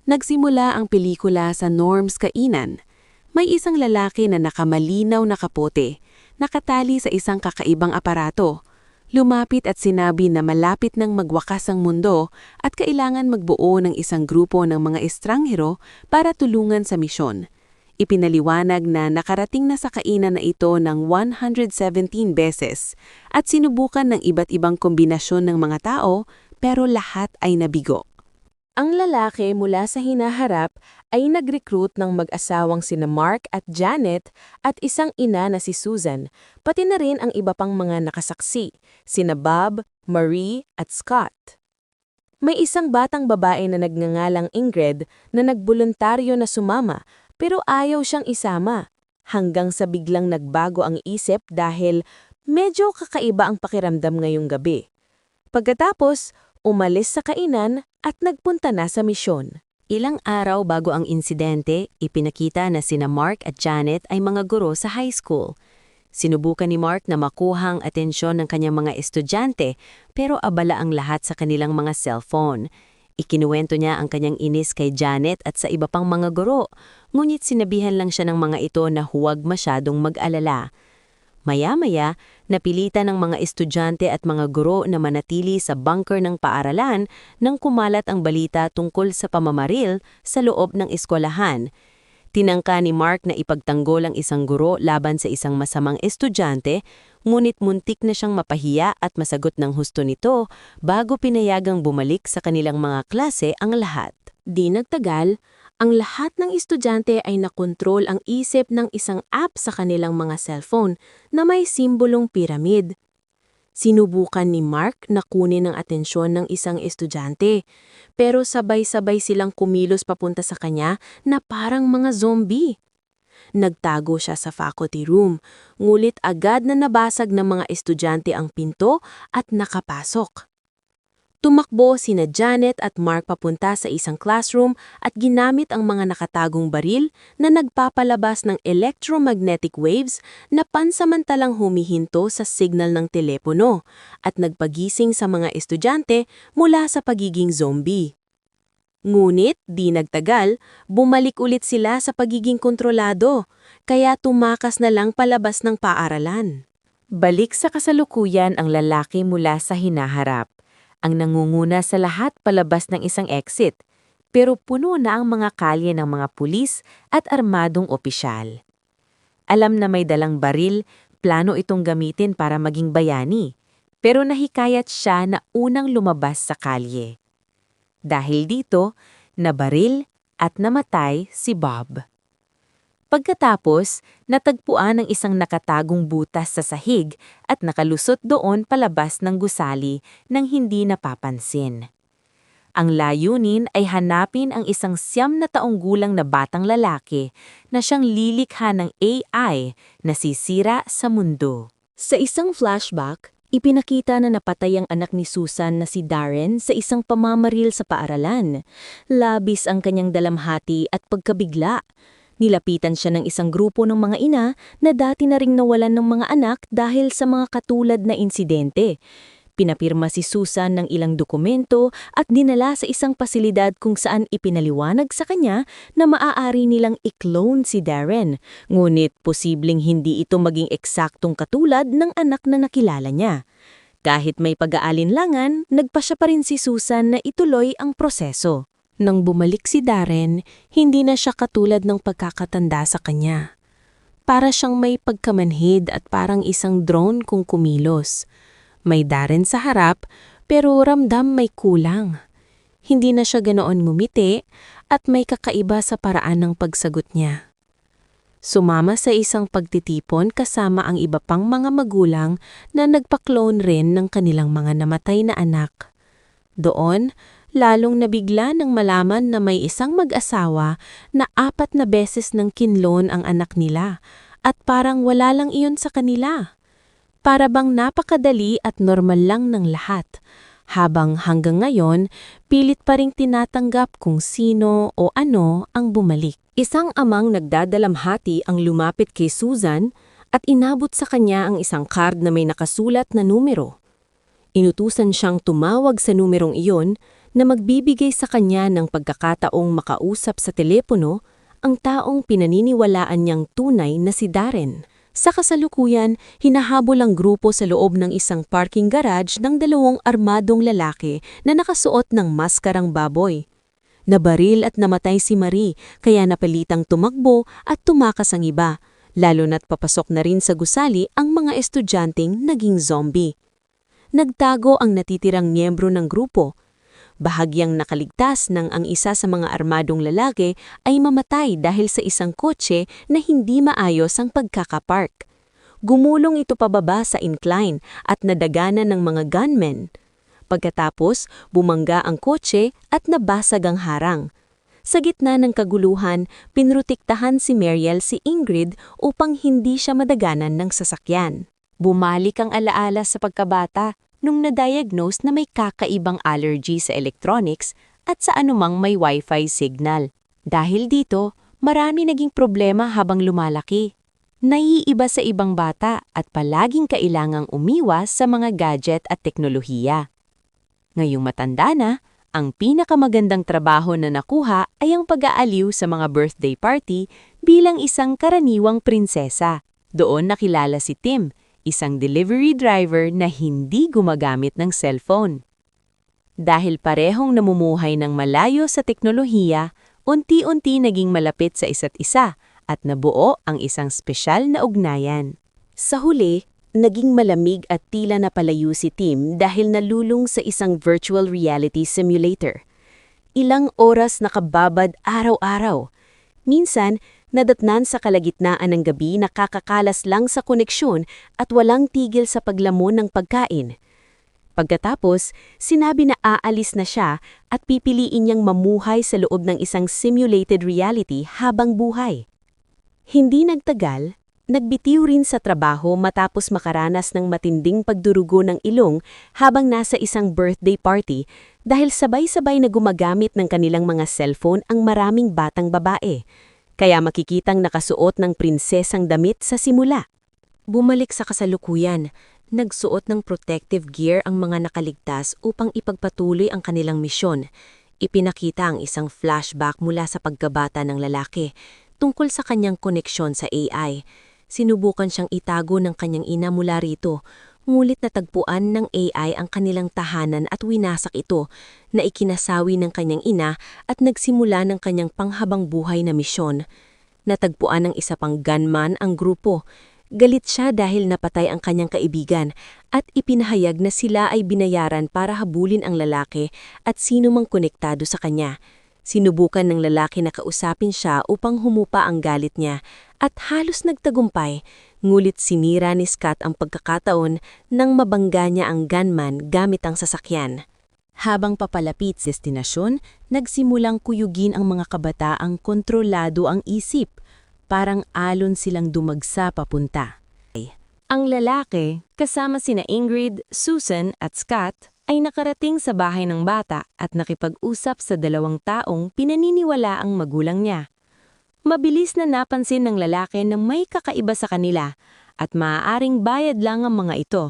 Nagsimula ang pelikula sa Norm's Kainan. May isang lalaki na nakamalinaw na kapote, nakatali sa isang kakaibang aparato. Lumapit at sinabi na malapit nang magwakas ang mundo at kailangan magbuo ng isang grupo ng mga estranghero para tulungan sa misyon. Ipinaliwanag na nakarating na sa kainan na ito ng 117 beses at sinubukan ng iba't ibang kombinasyon ng mga tao pero lahat ay nabigo. Ang lalaki mula sa hinaharap ay nag-recruit ng mag-asawang sina Mark at Janet at isang ina na si Susan, pati na rin ang iba pang mga nakasaksi, sina Bob, Marie at Scott. May isang batang babae na nagngangalang Ingrid na nagboluntaryo na sumama pero ayaw siyang isama, hanggang sa biglang nagbago ang isip dahil medyo kakaiba ang pakiramdam ngayong gabi. Pagkatapos, umalis sa kainan at nagpunta na sa misyon. Ilang araw bago ang insidente, ipinakita na sina Mark at Janet ay mga guro sa high school. Sinubukan ni Mark na makuha ang atensyon ng kanyang mga estudyante pero abala ang lahat sa kanilang mga cellphone. Ikinuwento niya ang kanyang inis kay Janet at sa iba pang mga guro, ngunit sinabihan lang siya ng mga ito na huwag masyadong mag-alala. Maya-maya, napilitan ng mga estudyante at mga guro na manatili sa bunker ng paaralan nang kumalat ang balita tungkol sa pamamaril sa loob ng eskwelahan. Tinangka ni Mark na ipagtanggol ang isang guro laban sa isang masamang estudyante, ngunit muntik na siyang mapahiya at masagot ng husto nito bago pinayagang bumalik sa kanilang mga klase ang lahat. Di nagtagal, ang lahat ng estudyante ay nakontrol ang isip ng isang app sa kanilang mga cellphone na may simbolong piramid. Sinubukan ni Mark na kunin ang atensyon ng isang estudyante, pero sabay-sabay silang kumilos papunta sa kanya na parang mga zombie. Nagtago siya sa faculty room, ngulit agad na nabasag ng mga estudyante ang pinto at nakapasok. Tumakbo sina Janet at Mark papunta sa isang classroom at ginamit ang mga nakatagong baril na nagpapalabas ng electromagnetic waves na pansamantalang humihinto sa signal ng telepono at nagpagising sa mga estudyante mula sa pagiging zombie. Ngunit, di nagtagal, bumalik ulit sila sa pagiging kontrolado, kaya tumakas na lang palabas ng paaralan. Balik sa kasalukuyan ang lalaki mula sa hinaharap. Ang nangunguna sa lahat palabas ng isang exit, pero puno na ang mga kalye ng mga pulis at armadong opisyal. Alam na may dalang baril, plano itong gamitin para maging bayani, pero nahikayat siya na unang lumabas sa kalye. Dahil dito, nabaril at namatay si Bob. Pagkatapos, natagpuan ang isang nakatagong butas sa sahig at nakalusot doon palabas ng gusali nang hindi napapansin. Ang layunin ay hanapin ang isang 9 taong gulang na batang lalaki na siyang lilikha ng AI na sisira sa mundo. Sa isang flashback, ipinakita na napatay ang anak ni Susan na si Darren sa isang pamamaril sa paaralan. Labis ang kanyang dalamhati at pagkabigla. Nilapitan siya ng isang grupo ng mga ina na dati na ring nawalan ng mga anak dahil sa mga katulad na insidente. Pinapirma si Susan ng ilang dokumento at dinala sa isang pasilidad kung saan ipinaliwanag sa kanya na maaari nilang i-clone si Darren, ngunit posibleng hindi ito maging eksaktong katulad ng anak na nakilala niya. Kahit may pag-aalinlangan, nagpasya pa rin si Susan na ituloy ang proseso. Nang bumalik si Darren, hindi na siya katulad ng pagkakatanda sa kanya. Para siyang may pagkamanhid at parang isang drone kung kumilos. May Darren sa harap, pero ramdam may kulang. Hindi na siya ganoon ngumiti at may kakaiba sa paraan ng pagsagot niya. Sumama sa isang pagtitipon kasama ang iba pang mga magulang na nagpa-clone rin ng kanilang mga namatay na anak. Doon, lalong nabigla nang malaman na may isang mag-asawa na 4 na beses nang kinlone ang anak nila at parang wala lang iyon sa kanila. Para bang napakadali at normal lang ng lahat, habang hanggang ngayon, pilit pa ring tinatanggap kung sino o ano ang bumalik. Isang amang nagdadalamhati ang lumapit kay Susan at inabot sa kanya ang isang card na may nakasulat na numero. Inutusan siyang tumawag sa numerong iyon na magbibigay sa kanya ng pagkakataong makausap sa telepono ang taong pinaniniwalaan niyang tunay na si Darren. Sa kasalukuyan, hinahabol ang grupo sa loob ng isang parking garage ng 2 armadong lalaki na nakasuot ng maskarang baboy. Nabaril at namatay si Marie, kaya napalitang tumakbo at tumakas ang iba, lalo na't papasok na rin sa gusali ang mga estudyanteng naging zombie. Nagtago ang natitirang miyembro ng grupo. Bahagyang nakaligtas nang ang isa sa mga armadong lalaki ay mamatay dahil sa isang kotse na hindi maayos ang pagkakapark. Gumulong ito pababa sa incline at nadaganan ng mga gunmen. Pagkatapos, bumangga ang kotse at nabasag ang harang. Sa gitna ng kaguluhan, pinrutiktahan si Mariel si Ingrid upang hindi siya madaganan ng sasakyan. Bumalik ang alaala sa pagkabata nung na-diagnose na may kakaibang allergy sa electronics at sa anumang may Wi-Fi signal. Dahil dito, marami naging problema habang lumalaki. Naiiba sa ibang bata at palaging kailangang umiwas sa mga gadget at teknolohiya. Ngayong matanda na, ang pinakamagandang trabaho na nakuha ay ang pag-aaliw sa mga birthday party bilang isang karaniwang prinsesa. Doon nakilala si Tim, isang delivery driver na hindi gumagamit ng cellphone. Dahil parehong namumuhay ng malayo sa teknolohiya, unti-unti naging malapit sa isa't isa at nabuo ang isang espesyal na ugnayan. Sa huli, naging malamig at tila napalayo si Tim dahil nalulung sa isang virtual reality simulator. Ilang oras nakababad araw-araw. Minsan, nadatnan sa kalagitnaan ng gabi na kakakalas lang sa koneksyon at walang tigil sa paglamon ng pagkain. Pagkatapos, sinabi na aalis na siya at pipiliin niyang mamuhay sa loob ng isang simulated reality habang buhay. Hindi nagtagal, nagbitiw rin sa trabaho matapos makaranas ng matinding pagdurugo ng ilong habang nasa isang birthday party dahil sabay-sabay na gumagamit ng kanilang mga cellphone ang maraming batang babae. Kaya makikitang nakasuot ng prinsesang damit sa simula. Bumalik sa kasalukuyan, nagsuot ng protective gear ang mga nakaligtas upang ipagpatuloy ang kanilang misyon. Ipinakita ang isang flashback mula sa pagkabata ng lalaki tungkol sa kanyang koneksyon sa AI. Sinubukan siyang itago ng kanyang ina mula rito, ngulit natagpuan ng AI ang kanilang tahanan at winasak ito na ikinasawi ng kanyang ina at nagsimula ng kanyang panghabang buhay na misyon. Natagpuan ng isa pang gunman ang grupo. Galit siya dahil napatay ang kanyang kaibigan at ipinahayag na sila ay binayaran para habulin ang lalaki at sino mang konektado sa kanya. Sinubukan ng lalaki na kausapin siya upang humupa ang galit niya at halos nagtagumpay, ngulit sinira ni Scott ang pagkakataon nang mabangga niya ang gunman gamit ang sasakyan. Habang papalapit sa destinasyon, nagsimulang kuyugin ang mga kabataang kontrolado ang isip, parang alon silang dumagsa papunta. Ang lalaki, kasama sina Ingrid, Susan at Scott, ay nakarating sa bahay ng bata at nakipag-usap sa 2 taong pinaniniwala ang magulang niya. Mabilis na napansin ng lalaki na may kakaiba sa kanila at maaaring bayad lang ang mga ito.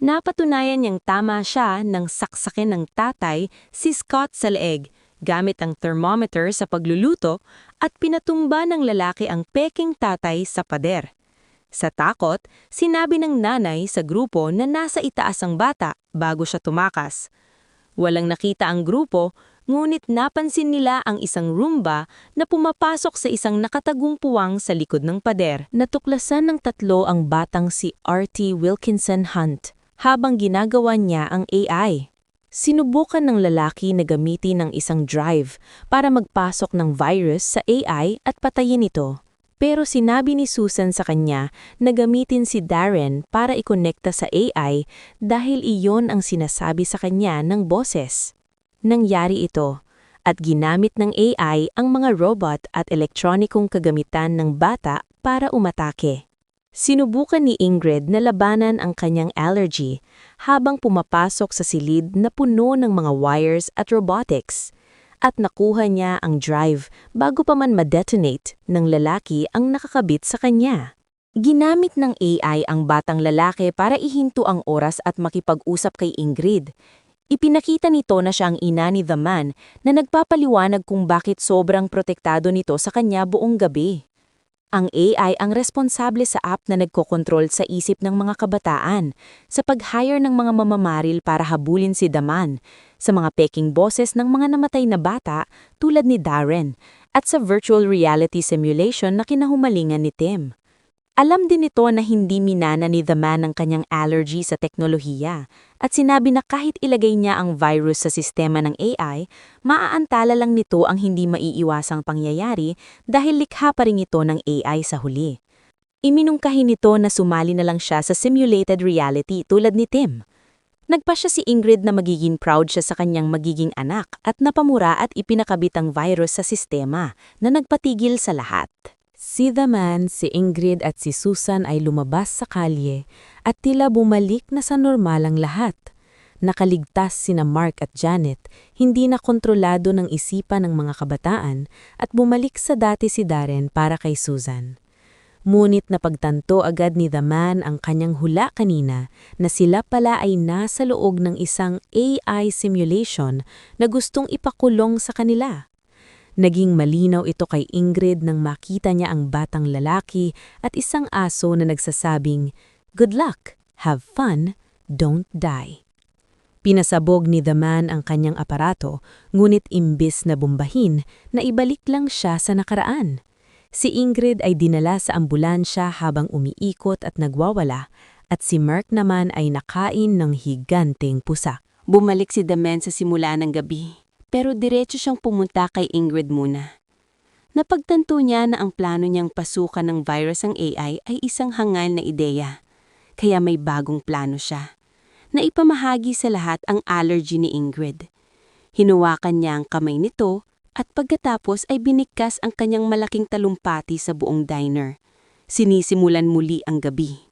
Napatunayan niyang tama siya nang saksakin ng tatay si Scott sa leeg gamit ang thermometer sa pagluluto at pinatumba ng lalaki ang peking tatay sa pader. Sa takot, sinabi ng nanay sa grupo na nasa itaas ang bata bago siya tumakas. Walang nakita ang grupo, ngunit napansin nila ang isang Roomba na pumapasok sa isang nakatagong puwang sa likod ng pader. Natuklasan ng 3 ang batang si R.T. Wilkinson Hunt habang ginagawa niya ang AI. Sinubukan ng lalaki na gamitin ng isang drive para magpasok ng virus sa AI at patayin ito. Pero sinabi ni Susan sa kanya na gamitin si Darren para ikonekta sa AI dahil iyon ang sinasabi sa kanya ng boses. Nangyari ito at ginamit ng AI ang mga robot at elektronikong kagamitan ng bata para umatake. Sinubukan ni Ingrid na labanan ang kanyang allergy habang pumapasok sa silid na puno ng mga wires at robotics. At nakuha niya ang drive bago pa man ma-detonate ng lalaki ang nakakabit sa kanya. Ginamit ng AI ang batang lalaki para ihinto ang oras at makipag-usap kay Ingrid. Ipinakita nito na siya ang ina ni The Man na nagpapaliwanag kung bakit sobrang protektado nito sa kanya buong gabi. Ang AI ang responsable sa app na nagkokontrol sa isip ng mga kabataan, sa pag-hire ng mga mamamaril para habulin si The Man, sa mga peking boses ng mga namatay na bata tulad ni Darren, at sa virtual reality simulation na kinahumalingan ni Tim. Alam din nito na hindi minana ni The Man ang kanyang allergy sa teknolohiya at sinabi na kahit ilagay niya ang virus sa sistema ng AI, maaantala lang nito ang hindi maiiwasang pangyayari dahil likha pa rin ito ng AI sa huli. Iminungkahi nito na sumali na lang siya sa simulated reality tulad ni Tim. Nagpa siya si Ingrid na magiging proud siya sa kanyang magiging anak at napamura at ipinakabit ang virus sa sistema na nagpatigil sa lahat. Si The Man, si Ingrid at si Susan ay lumabas sa kalye at tila bumalik na sa normal ang lahat. Nakaligtas sina Mark at Janet, hindi na kontrolado ng isipan ng mga kabataan at bumalik sa dati si Darren para kay Susan. Ngunit napagtanto agad ni The Man ang kanyang hula kanina na sila pala ay nasa loob ng isang AI simulation na gustong ipakulong sa kanila. Naging malinaw ito kay Ingrid nang makita niya ang batang lalaki at isang aso na nagsasabing, "Good luck, have fun, don't die." Pinasabog ni The Man ang kanyang aparato, ngunit imbis na bombahin, naibalik lang siya sa nakaraan. Si Ingrid ay dinala sa ambulansya habang umiikot at nagwawala, at si Mark naman ay nakain ng higanteng pusa. Bumalik si The Man sa simula ng gabi. Pero diretso siyang pumunta kay Ingrid muna. Napagtanto niya na ang plano niyang pasukan ng virus ang AI ay isang hangal na ideya. Kaya may bagong plano siya. Naipamahagi sa lahat ang allergy ni Ingrid. Hinuwakan niya ang kamay nito at pagkatapos ay binigkas ang kanyang malaking talumpati sa buong diner. Sinisimulan muli ang gabi.